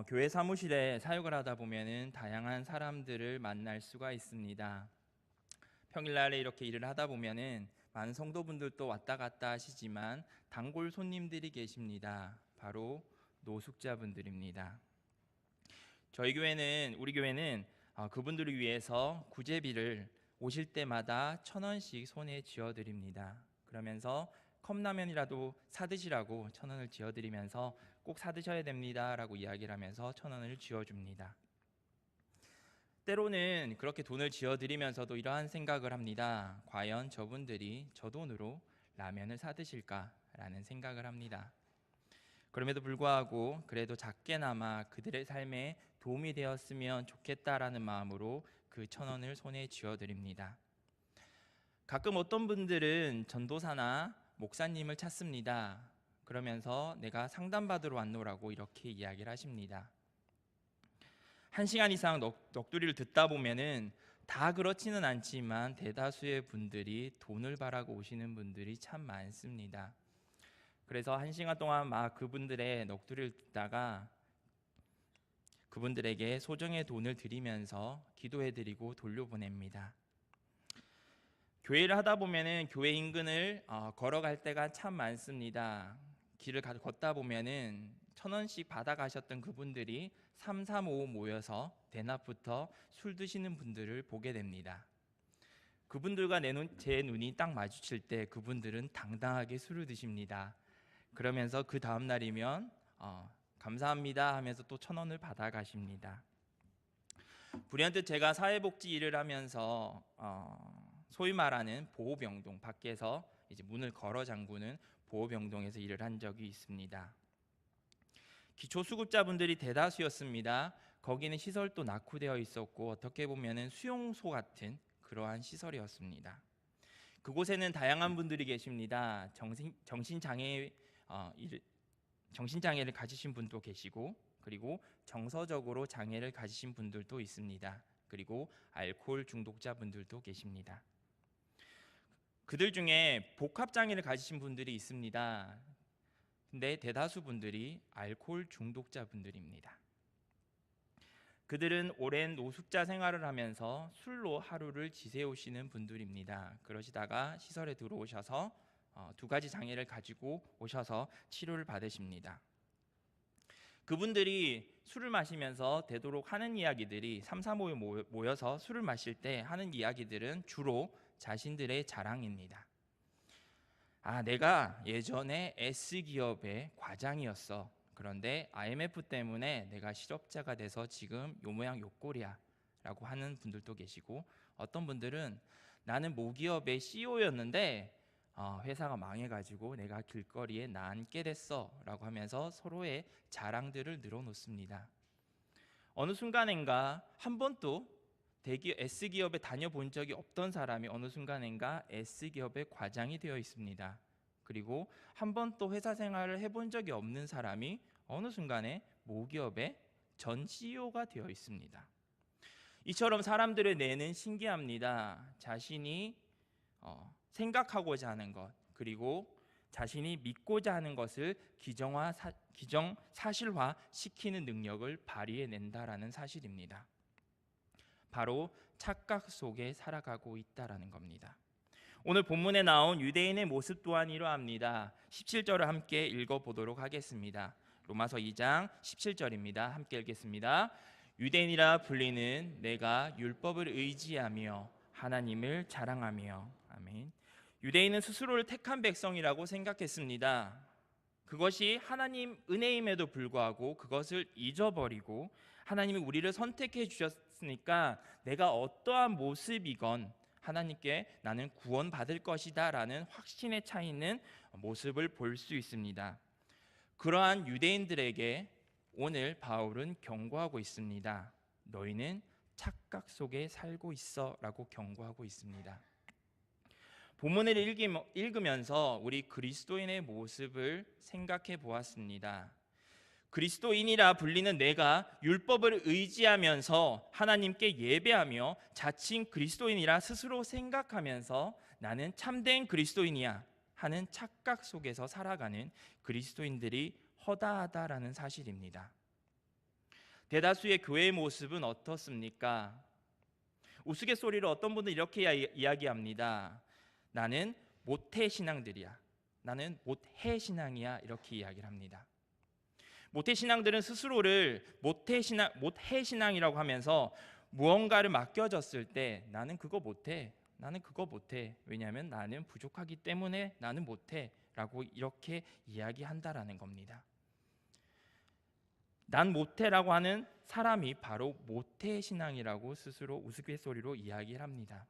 교회 사무실에 사역을 하다 보면은 다양한 사람들을 만날 수가 있습니다. 평일날에 이렇게 일을 하다 보면은 많은 성도분들도 왔다 갔다 하시지만 단골 손님들이 계십니다. 바로 노숙자분들입니다. 우리 교회는 그분들을 위해서 구제비를 오실 때마다 1,000원씩 손에 쥐어드립니다. 그러면서 컵라면이라도 사드시라고 1,000원을 쥐어드리면서 꼭 사드셔야 됩니다라고 이야기를 하면서 1,000원을 쥐어줍니다. 때로는 그렇게 돈을 쥐어드리면서도 이러한 생각을 합니다. 과연 저분들이 저 돈으로 라면을 사드실까라는 생각을 합니다. 그럼에도 불구하고 그래도 작게나마 그들의 삶에 도움이 되었으면 좋겠다라는 마음으로 그 1,000원을 손에 쥐어드립니다. 가끔 어떤 분들은 전도사나 목사님을 찾습니다. 그러면서 내가 상담받으러 왔노라고 이렇게 이야기를 하십니다. 1시간 이상 넋두리를 듣다 보면은 다 그렇지는 않지만 대다수의 분들이 돈을 바라고 오시는 분들이 참 많습니다. 그래서 1시간 동안 막 그분들의 넋두리를 듣다가 그분들에게 소정의 돈을 드리면서 기도해드리고 돌려보냅니다. 교회를 하다 보면은 교회 인근을 걸어갈 때가 참 많습니다. 길을 걷다 보면은 1,000원씩 받아가셨던 그분들이 3, 3, 5 모여서 대낮부터 술 드시는 분들을 보게 됩니다. 그분들과 제 눈이 딱 마주칠 때 그분들은 당당하게 술을 드십니다. 그러면서 그 다음 날이면 감사합니다 하면서 또 1,000원을 받아가십니다. 불현듯 제가 사회복지 일을 하면서 소위 말하는 보호병동 밖에서 이제 문을 걸어 잠그는 보호병동에서 일을 한 적이 있습니다. 기초수급자분들이 대다수였습니다. 거기는 시설도 낙후되어 있었고 어떻게 보면은 수용소 같은 그러한 시설이었습니다. 그곳에는 다양한 분들이 계십니다. 정신장애를 가지신 분도 계시고, 그리고 정서적으로 장애를 가지신 분들도 있습니다. 그리고 알코올 중독자분들도 계십니다. 그들 중에 복합장애를 가지신 분들이 있습니다. 근데 대다수 분들이 알코올 중독자분들입니다. 그들은 오랜 노숙자 생활을 하면서 술로 하루를 지새우시는 분들입니다. 그러시다가 시설에 들어오셔서 2가지 장애를 가지고 오셔서 치료를 받으십니다. 그분들이 술을 마시면서 되도록 하는 이야기들이 3, 4, 5에 모여서 술을 마실 때 하는 이야기들은 주로 자신들의 자랑입니다. 내가 예전에 S기업의 과장이었어. 그런데 IMF 때문에 내가 실업자가 돼서 지금 요 모양 요 꼴이야 라고 하는 분들도 계시고, 어떤 분들은 나는 모기업의 CEO였는데 회사가 망해가지고 내가 길거리에 나앉게 됐어 라고 하면서 서로의 자랑들을 늘어놓습니다. 어느 순간인가 한 번도 S기업에 다녀본 적이 없던 사람이 어느 순간인가 S기업의 과장이 되어 있습니다. 그리고 한 번도 회사 생활을 해본 적이 없는 사람이 어느 순간에 모기업의 전 CEO가 되어 있습니다. 이처럼 사람들의 뇌는 신기합니다. 자신이 생각하고자 하는 것, 그리고 자신이 믿고자 하는 것을 기정사실화 시키는 능력을 발휘해낸다라는 사실입니다. 바로 착각 속에 살아가고 있다라는 겁니다. 오늘 본문에 나온 유대인의 모습 또한 이러합니다. 17절을 함께 읽어보도록 하겠습니다. 로마서 2장 17절입니다. 함께 읽겠습니다. 유대인이라 불리는 내가 율법을 의지하며 하나님을 자랑하며. 아멘. 유대인은 스스로를 택한 백성이라고 생각했습니다. 그것이 하나님 은혜임에도 불구하고 그것을 잊어버리고 하나님이 우리를 선택해 주셨으니까 내가 어떠한 모습이건 하나님께 나는 구원받을 것이다 라는 확신에 차 있는 모습을 볼 수 있습니다. 그러한 유대인들에게 오늘 바울은 경고하고 있습니다. 너희는 착각 속에 살고 있어 라고 경고하고 있습니다. 본문을 읽으면서 우리 그리스도인의 모습을 생각해 보았습니다. 그리스도인이라 불리는 내가 율법을 의지하면서 하나님께 예배하며 자칭 그리스도인이라 스스로 생각하면서 나는 참된 그리스도인이야 하는 착각 속에서 살아가는 그리스도인들이 허다하다라는 사실입니다. 대다수의 교회의 모습은 어떻습니까? 우스갯소리로 어떤 분들은 이렇게 이야기합니다. 나는 모태 신앙들이야. 나는 모태 신앙이야. 이렇게 이야기를 합니다. 모태 신앙들은 스스로를 모태 신앙이라고 하면서 무언가를 맡겨졌을 때 나는 그거 못해. 나는 그거 못해. 왜냐하면 나는 부족하기 때문에 나는 못해. 라고 이렇게 이야기한다라는 겁니다. 난 못해라고 하는 사람이 바로 모태 신앙이라고 스스로 우스갯소리로 이야기를 합니다.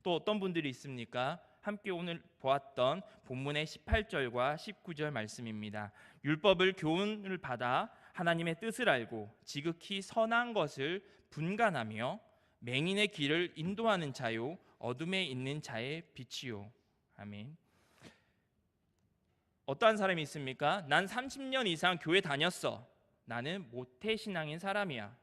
또 어떤 분들이 있습니까? 함께 오늘 보았던 본문의 18절과 19절 말씀입니다. 율법을 교훈을 받아 하나님의 뜻을 알고 지극히 선한 것을 분간하며 맹인의 길을 인도하는 자요 어둠에 있는 자의 빛이요. 아멘. 어떠한 사람이 있습니까? 난 30년 이상 교회 다녔어. 나는 모태신앙인 사람이야.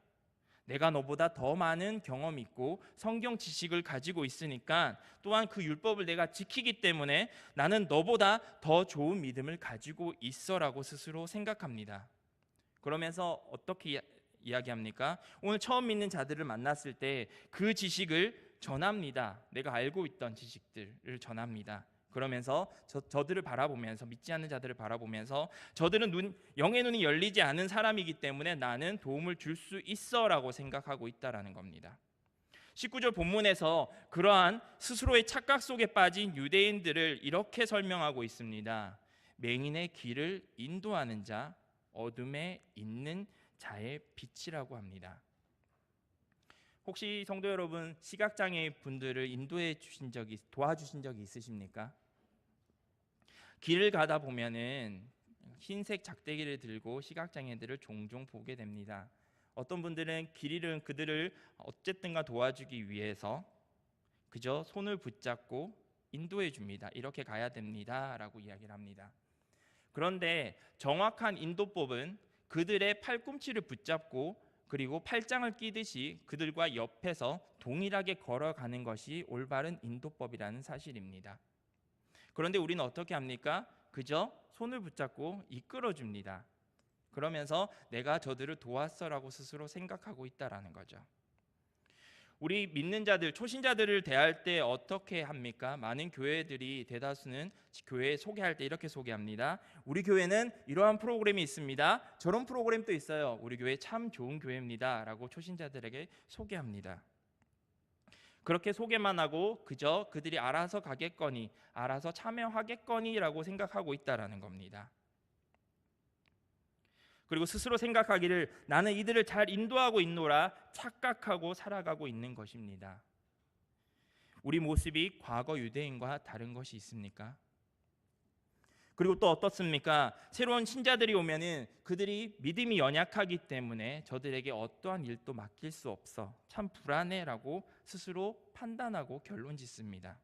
내가 너보다 더 많은 경험이 있고 성경 지식을 가지고 있으니까 또한 그 율법을 내가 지키기 때문에 나는 너보다 더 좋은 믿음을 가지고 있어라고 스스로 생각합니다. 그러면서 어떻게 이야기합니까? 오늘 처음 믿는 자들을 만났을 때 그 지식을 전합니다. 내가 알고 있던 지식들을 전합니다. 그러면서 저들을 바라보면서 믿지 않는 자들을 바라보면서 저들은 영의 눈이 열리지 않은 사람이기 때문에 나는 도움을 줄 수 있어라고 생각하고 있다라는 겁니다. 19절 본문에서 그러한 스스로의 착각 속에 빠진 유대인들을 이렇게 설명하고 있습니다. 맹인의 길을 인도하는 자, 어둠에 있는 자의 빛이라고 합니다. 혹시 성도 여러분 시각장애 분들을 도와주신 적이 있으십니까? 길을 가다 보면은 흰색 작대기를 들고 시각장애들을 종종 보게 됩니다. 어떤 분들은 길 잃은 그들을 어쨌든가 도와주기 위해서 그저 손을 붙잡고 인도해 줍니다. 이렇게 가야 됩니다라고 이야기를 합니다. 그런데 정확한 인도법은 그들의 팔꿈치를 붙잡고 그리고 팔짱을 끼듯이 그들과 옆에서 동일하게 걸어가는 것이 올바른 인도법이라는 사실입니다. 그런데 우리는 어떻게 합니까? 그저 손을 붙잡고 이끌어줍니다. 그러면서 내가 저들을 도왔어라고 스스로 생각하고 있다라는 거죠. 우리 믿는 자들, 초신자들을 대할 때 어떻게 합니까? 많은 교회들이 대다수는 교회 소개할 때 이렇게 소개합니다. 우리 교회는 이러한 프로그램이 있습니다. 저런 프로그램도 있어요. 우리 교회 참 좋은 교회입니다. 라고 초신자들에게 소개합니다. 그렇게 소개만 하고 그저 그들이 알아서 가겠거니, 알아서 참여하겠거니라고 생각하고 있다라는 겁니다. 그리고 스스로 생각하기를 나는 이들을 잘 인도하고 있노라 착각하고 살아가고 있는 것입니다. 우리 모습이 과거 유대인과 다른 것이 있습니까? 그리고 또 어떻습니까? 새로운 신자들이 오면은 그들이 믿음이 연약하기 때문에 저들에게 어떠한 일도 맡길 수 없어 참 불안해라고 스스로 판단하고 결론 짓습니다.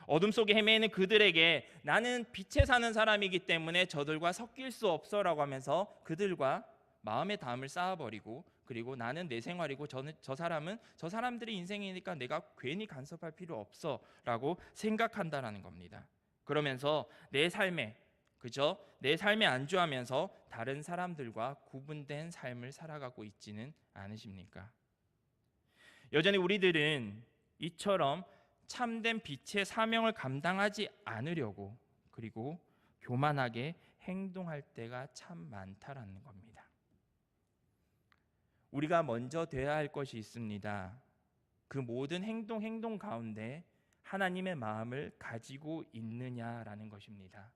어둠 속에 헤매는 그들에게 나는 빛에 사는 사람이기 때문에 저들과 섞일 수 없어라고 하면서 그들과 마음의 담을 쌓아버리고 그리고 나는 내 생활이고 저 사람은 저 사람들의 인생이니까 내가 괜히 간섭할 필요 없어라고 생각한다라는 겁니다. 그러면서 내 삶에 안주하면서 다른 사람들과 구분된 삶을 살아가고 있지는 않으십니까? 여전히 우리들은 이처럼 참된 빛의 사명을 감당하지 않으려고 그리고 교만하게 행동할 때가 참 많다라는 겁니다. 우리가 먼저 돼야 할 것이 있습니다. 그 모든 행동 가운데 하나님의 마음을 가지고 있느냐라는 것입니다.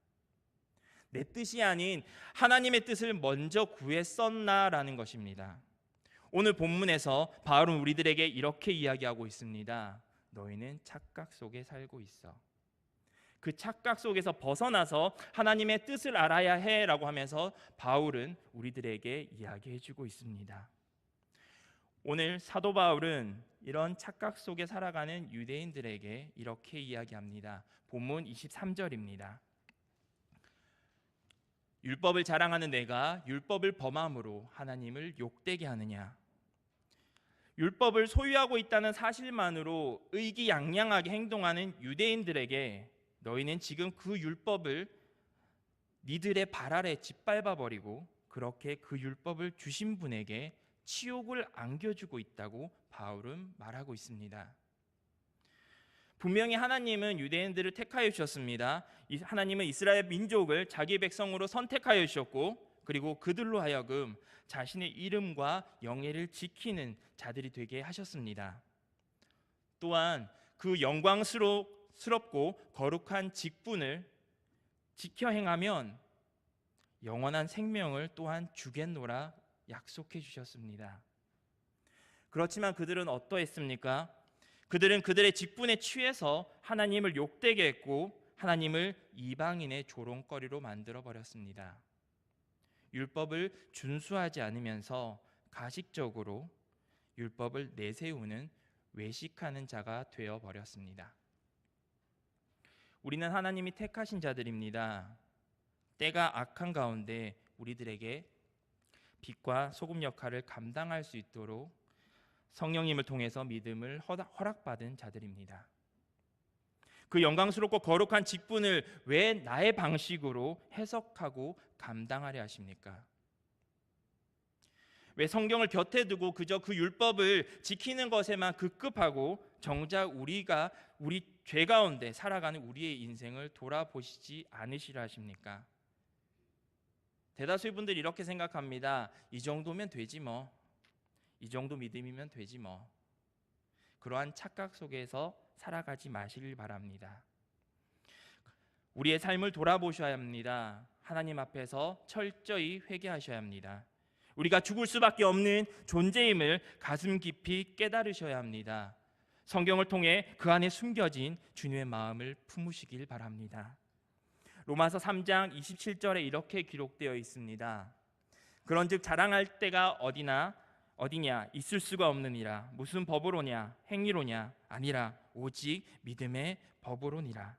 내 뜻이 아닌 하나님의 뜻을 먼저 구했었나라는 것입니다. 오늘 본문에서 바울은 우리들에게 이렇게 이야기하고 있습니다. 너희는 착각 속에 살고 있어. 그 착각 속에서 벗어나서 하나님의 뜻을 알아야 해라고 하면서 바울은 우리들에게 이야기해주고 있습니다. 오늘 사도 바울은 이런 착각 속에 살아가는 유대인들에게 이렇게 이야기합니다. 본문 23절입니다. 율법을 자랑하는 내가 율법을 범함으로 하나님을 욕되게 하느냐? 율법을 소유하고 있다는 사실만으로 의기양양하게 행동하는 유대인들에게 너희는 지금 그 율법을 니들의 발 아래 짓밟아 버리고 그렇게 그 율법을 주신 분에게 치욕을 안겨주고 있다고 바울은 말하고 있습니다. 분명히 하나님은 유대인들을 택하여 주셨습니다. 하나님은 이스라엘 민족을 자기 백성으로 선택하여 주셨고, 그리고 그들로 하여금 자신의 이름과 영예를 지키는 자들이 되게 하셨습니다. 또한 그 영광스럽고 거룩한 직분을 지켜 행하면 영원한 생명을 또한 주겠노라 약속해 주셨습니다. 그렇지만 그들은 어떠했습니까? 그들은 그들의 직분에 취해서 하나님을 욕되게 했고 하나님을 이방인의 조롱거리로 만들어 버렸습니다. 율법을 준수하지 않으면서 가식적으로 율법을 내세우는 외식하는 자가 되어 버렸습니다. 우리는 하나님이 택하신 자들입니다. 때가 악한 가운데 우리들에게 빛과 소금 역할을 감당할 수 있도록 성령님을 통해서 믿음을 허락받은 자들입니다. 그 영광스럽고 거룩한 직분을 왜 나의 방식으로 해석하고 감당하려 하십니까? 왜 성경을 곁에 두고 그저 그 율법을 지키는 것에만 급급하고 정작 우리가 우리 죄 가운데 살아가는 우리의 인생을 돌아보시지 않으시려 하십니까? 대다수의 분들이 이렇게 생각합니다. 이 정도면 되지 뭐. 이 정도 믿음이면 되지 뭐. 그러한 착각 속에서 살아가지 마시길 바랍니다. 우리의 삶을 돌아보셔야 합니다. 하나님 앞에서 철저히 회개하셔야 합니다. 우리가 죽을 수밖에 없는 존재임을 가슴 깊이 깨달으셔야 합니다. 성경을 통해 그 안에 숨겨진 주님의 마음을 품으시길 바랍니다. 로마서 3장 27절에 이렇게 기록되어 있습니다. 그런즉 자랑할 때가 어디냐 있을 수가 없느니라. 무슨 법으로냐 행위로냐 아니라 오직 믿음의 법으로니라.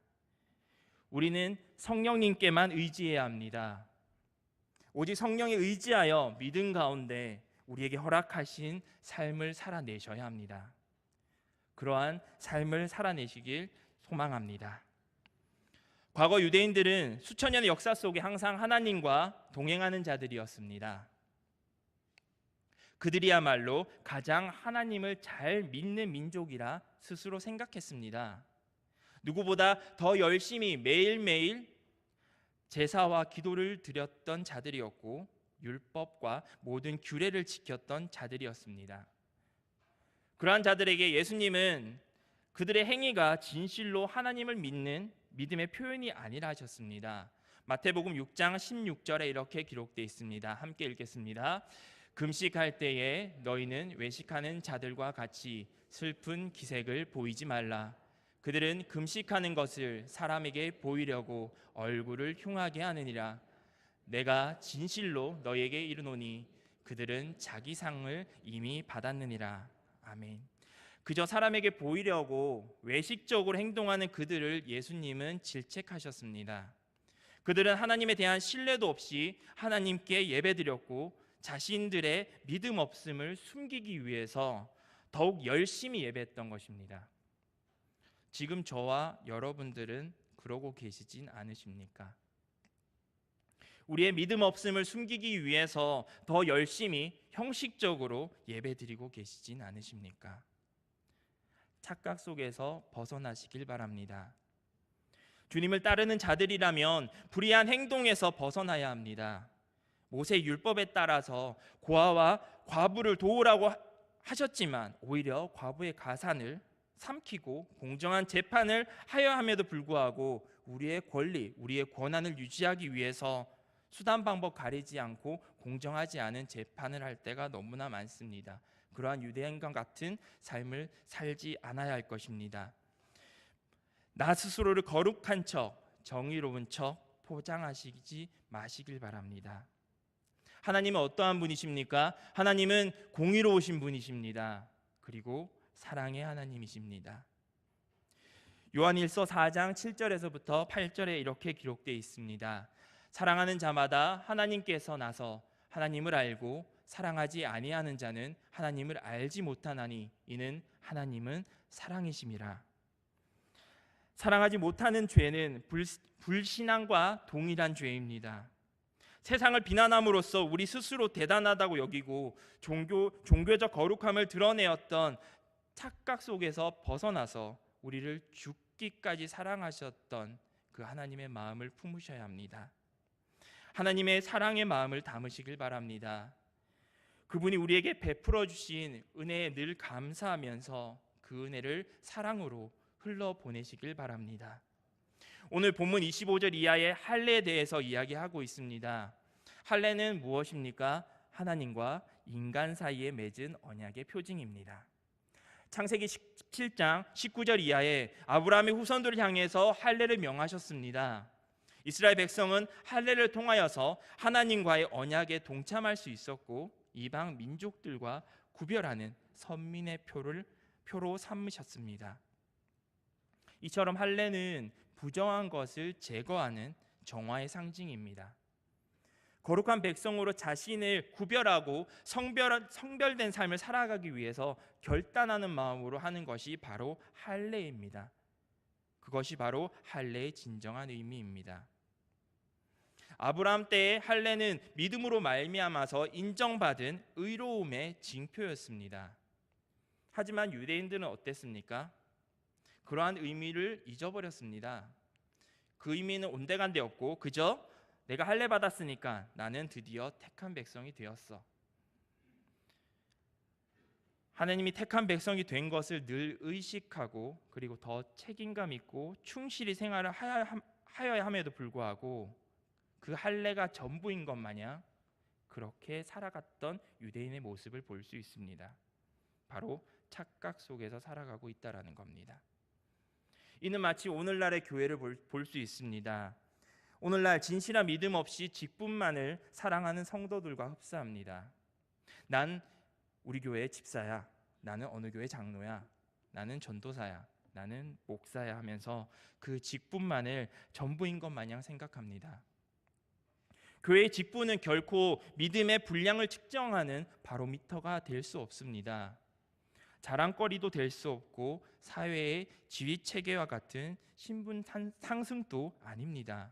우리는 성령님께만 의지해야 합니다. 오직 성령에 의지하여 믿음 가운데 우리에게 허락하신 삶을 살아내셔야 합니다. 그러한 삶을 살아내시길 소망합니다. 과거 유대인들은 수천 년의 역사 속에 항상 하나님과 동행하는 자들이었습니다. 그들이야말로 가장 하나님을 잘 믿는 민족이라 스스로 생각했습니다. 누구보다 더 열심히 매일매일 제사와 기도를 드렸던 자들이었고 율법과 모든 규례를 지켰던 자들이었습니다. 그러한 자들에게 예수님은 그들의 행위가 진실로 하나님을 믿는 믿음의 표현이 아니라 하셨습니다. 마태복음 6장 16절에 이렇게 기록되어 있습니다. 함께 읽겠습니다. 금식할 때에 너희는 외식하는 자들과 같이 슬픈 기색을 보이지 말라. 그들은 금식하는 것을 사람에게 보이려고 얼굴을 흉하게 하느니라. 내가 진실로 너희에게 이르노니 그들은 자기 상을 이미 받았느니라. 아멘. 그저 사람에게 보이려고 외식적으로 행동하는 그들을 예수님은 질책하셨습니다. 그들은 하나님에 대한 신뢰도 없이 하나님께 예배드렸고 자신들의 믿음 없음을 숨기기 위해서 더욱 열심히 예배했던 것입니다. 지금 저와 여러분들은 그러고 계시진 않으십니까? 우리의 믿음 없음을 숨기기 위해서 더 열심히 형식적으로 예배드리고 계시진 않으십니까? 착각 속에서 벗어나시길 바랍니다. 주님을 따르는 자들이라면 불의한 행동에서 벗어나야 합니다. 모세 율법에 따라서 고아와 과부를 도우라고 하셨지만 오히려 과부의 가산을 삼키고 공정한 재판을 하여야 함에도 불구하고 우리의 권리, 우리의 권한을 유지하기 위해서 수단 방법 가리지 않고 공정하지 않은 재판을 할 때가 너무나 많습니다. 그러한 유대인과 같은 삶을 살지 않아야 할 것입니다. 나 스스로를 거룩한 척, 정의로운 척 포장하시지 마시길 바랍니다. 하나님은 어떠한 분이십니까? 하나님은 공의로우신 분이십니다. 그리고 사랑의 하나님이십니다. 요한일서 4장 7절에서부터 8절에 이렇게 기록되어 있습니다. 사랑하는 자마다 하나님께서 나서 하나님을 알고 사랑하지 아니하는 자는 하나님을 알지 못하나니 이는 하나님은 사랑이심이라. 사랑하지 못하는 죄는 불신앙과 동일한 죄입니다. 세상을 비난함으로써 우리 스스로 대단하다고 여기고 종교적 거룩함을 드러내었던 착각 속에서 벗어나서 우리를 죽기까지 사랑하셨던 그 하나님의 마음을 품으셔야 합니다. 하나님의 사랑의 마음을 담으시길 바랍니다. 그분이 우리에게 베풀어 주신 은혜에 늘 감사하면서 그 은혜를 사랑으로 흘러보내시길 바랍니다. 오늘 본문 25절 이하의 할례에 대해서 이야기하고 있습니다. 할례는 무엇입니까? 하나님과 인간 사이에 맺은 언약의 표징입니다. 창세기 17장 19절 이하에 아브라함의 후손들을 향해서 할례를 명하셨습니다. 이스라엘 백성은 할례를 통하여서 하나님과의 언약에 동참할 수 있었고 이방 민족들과 구별하는 선민의 표로 삼으셨습니다. 이처럼 할례는 부정한 것을 제거하는 정화의 상징입니다. 거룩한 백성으로 자신을 구별하고 성별된 삶을 살아가기 위해서 결단하는 마음으로 하는 것이 바로 할례입니다. 그것이 바로 할례의 진정한 의미입니다. 아브라함 때의 할례는 믿음으로 말미암아서 인정받은 의로움의 징표였습니다. 하지만 유대인들은 어땠습니까? 그러한 의미를 잊어버렸습니다. 그 의미는 온데간데없고 그저 내가 할례 받았으니까 나는 드디어 택한 백성이 되었어. 하나님이 택한 백성이 된 것을 늘 의식하고 그리고 더 책임감 있고 충실히 생활을 하여야 함에도 불구하고 그 할례가 전부인 것 마냥 그렇게 살아갔던 유대인의 모습을 볼 수 있습니다. 바로 착각 속에서 살아가고 있다라는 겁니다. 이는 마치 오늘날의 교회를 볼 수 있습니다. 오늘날 진실한 믿음 없이 직분만을 사랑하는 성도들과 흡사합니다. 난 우리 교회의 집사야, 나는 어느 교회 장로야, 나는 전도사야, 나는 목사야 하면서 그 직분만을 전부인 것 마냥 생각합니다. 교회의 직분은 결코 믿음의 분량을 측정하는 바로미터가 될 수 없습니다. 자랑거리도 될 수 없고 사회의 지위 체계와 같은 신분 상승도 아닙니다.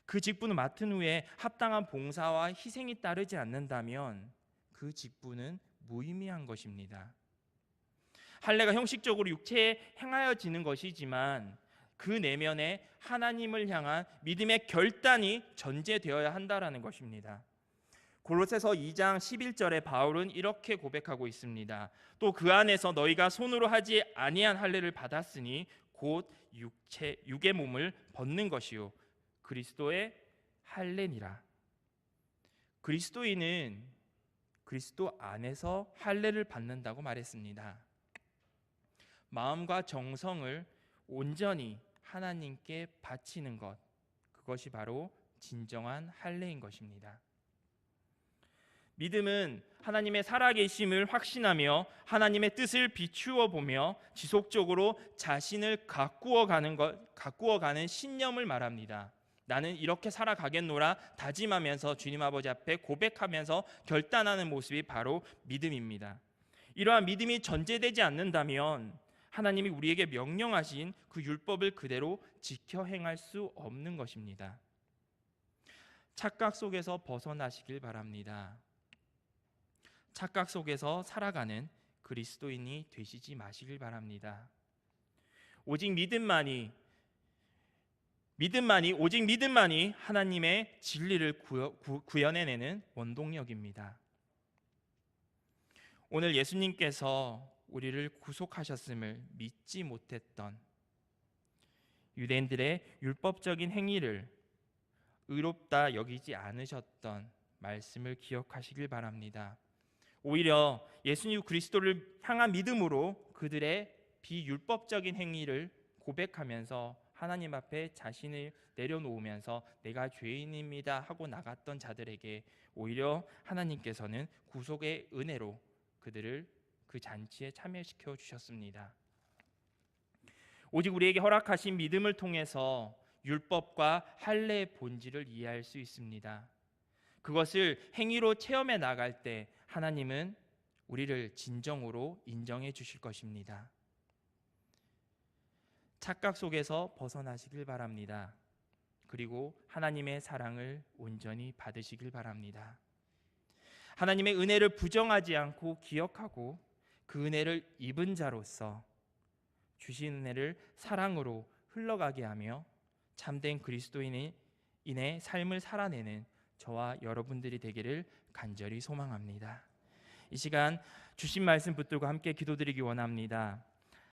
그 직분을 맡은 후에 합당한 봉사와 희생이 따르지 않는다면 그 직분은 무의미한 것입니다. 할례가 형식적으로 육체에 행하여지는 것이지만 그 내면에 하나님을 향한 믿음의 결단이 전제되어야 한다라는 것입니다. 골로새서 2장 11절에 바울은 이렇게 고백하고 있습니다. 또 그 안에서 너희가 손으로 하지 아니한 할례를 받았으니 곧 육의 몸을 벗는 것이요 그리스도의 할례니라. 그리스도인은 그리스도 안에서 할례를 받는다고 말했습니다. 마음과 정성을 온전히 하나님께 바치는 것, 그것이 바로 진정한 할례인 것입니다. 믿음은 하나님의 살아계심을 확신하며 하나님의 뜻을 비추어 보며 지속적으로 자신을 가꾸어가는 신념을 말합니다. 나는 이렇게 살아가겠노라 다짐하면서 주님 아버지 앞에 고백하면서 결단하는 모습이 바로 믿음입니다. 이러한 믿음이 전제되지 않는다면 하나님이 우리에게 명령하신 그 율법을 그대로 지켜 행할 수 없는 것입니다. 착각 속에서 벗어나시길 바랍니다. 착각 속에서 살아가는 그리스도인이 되시지 마시길 바랍니다. 오직 믿음만이 하나님의 진리를 구현해내는 원동력입니다. 오늘 예수님께서 우리를 구속하셨음을 믿지 못했던 유대인들의 율법적인 행위를 의롭다 여기지 않으셨던 말씀을 기억하시길 바랍니다. 오히려 예수님 그리스도를 향한 믿음으로 그들의 비율법적인 행위를 고백하면서 하나님 앞에 자신을 내려놓으면서 내가 죄인입니다 하고 나갔던 자들에게 오히려 하나님께서는 구속의 은혜로 그들을 그 잔치에 참여시켜 주셨습니다. 오직 우리에게 허락하신 믿음을 통해서 율법과 할례의 본질을 이해할 수 있습니다. 그것을 행위로 체험해 나갈 때 하나님은 우리를 진정으로 인정해 주실 것입니다. 착각 속에서 벗어나시길 바랍니다. 그리고 하나님의 사랑을 온전히 받으시길 바랍니다. 하나님의 은혜를 부정하지 않고 기억하고 그 은혜를 입은 자로서 주신 은혜를 사랑으로 흘러가게 하며 참된 그리스도인의 삶을 살아내는 저와 여러분들이 되기를 간절히 소망합니다. 이 시간 주신 말씀 붙들고 함께 기도드리기 원합니다.